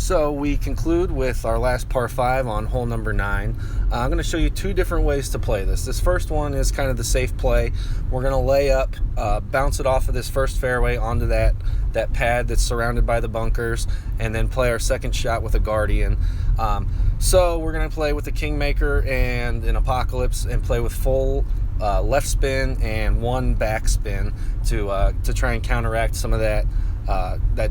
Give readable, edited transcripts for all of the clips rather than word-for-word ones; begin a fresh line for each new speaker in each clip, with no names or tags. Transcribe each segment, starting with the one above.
So we conclude with our last par 5 on hole number 9. I'm going to show you 2 different ways to play this. This first one is kind of the safe play. We're going to lay up, bounce it off of this first fairway onto that pad that's surrounded by the bunkers, and then play our second shot with a Guardian. So we're going to play with the Kingmaker and an Apocalypse and play with full left spin and 1 back spin to try and counteract some of that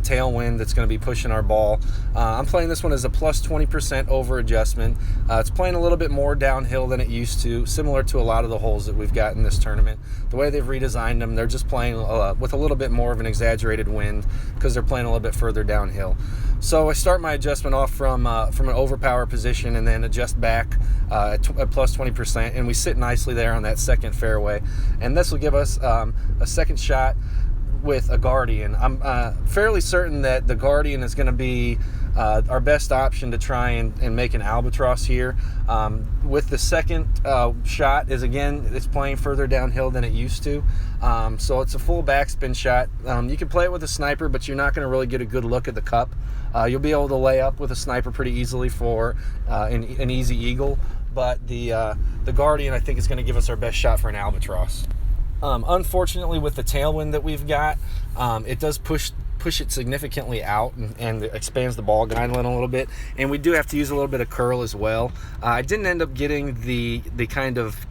tailwind that's going to be pushing our ball. I'm playing this one as a plus 20% over adjustment. It's playing a little bit more downhill than it used to, similar to a lot of the holes that we've got in this tournament. The way they've redesigned them, they're just playing with a little bit more of an exaggerated wind because they're playing a little bit further downhill. So I start my adjustment off from an overpower position and then adjust back at plus 20%, and we sit nicely there on that second fairway. And this will give us a second shot with a Guardian. I'm fairly certain that the Guardian is going to be our best option to try and make an albatross here. With the second shot is, again, it's playing further downhill than it used to. So it's a full backspin shot. You can play it with a sniper, but you're not going to really get a good look at the cup. You'll be able to lay up with a sniper pretty easily for an easy eagle, but the Guardian, I think, is going to give us our best shot for an albatross. Unfortunately, with the tailwind that we've got, it does push it significantly out and expands the ball guideline a little bit, and we do have to use a little bit of curl as well. I didn't end up getting the kind of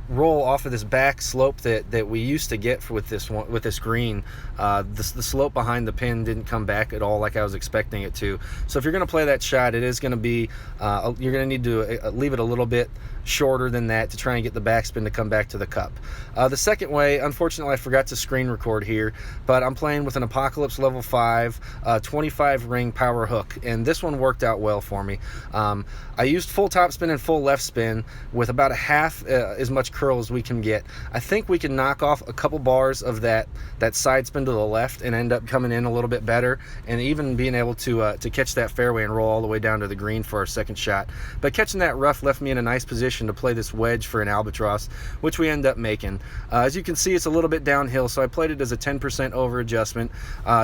roll off of this back slope that we used to get with this green. The slope behind the pin didn't come back at all like I was expecting it to. So if you're going to play that shot, it is going to be you're going to need to leave it a little bit shorter than that to try and get the backspin to come back to the cup. The second way, unfortunately, I forgot to screen record here, but I'm playing with an Apocalypse level 5 25 ring power hook, and this one worked out well for me. I used full top spin and full left spin with about a half as much curl as we can get. I think we can knock off a couple bars of that side spin to the left and end up coming in a little bit better, and even being able to catch that fairway and roll all the way down to the green for our second shot. But catching that rough left me in a nice position to play this wedge for an albatross, which we end up making. As you can see, it's a little bit downhill, so I played it as a 10% over adjustment.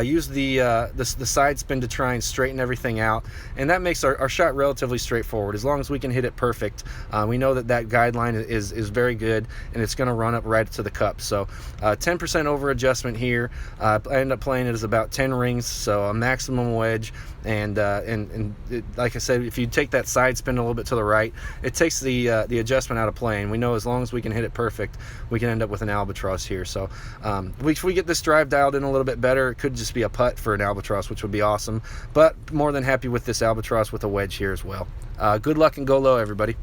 Used the side spin to try and straighten everything out, and that makes our shot relatively straightforward. As long as we can hit it perfect, we know that guideline is very good, and it's going to run up right to the cup. So 10% over adjustment here. I end up playing it as about 10 rings, so a maximum wedge, and like I said, if you take that side spin a little bit to the right, it takes the adjustment out of play, and we know as long as we can hit it perfect, we can end up with an albatross here. So if we get this drive dialed in a little bit better, it could just be a putt for an albatross, which would be awesome, but more than happy with this albatross with a wedge here as well. Good luck and go low, everybody.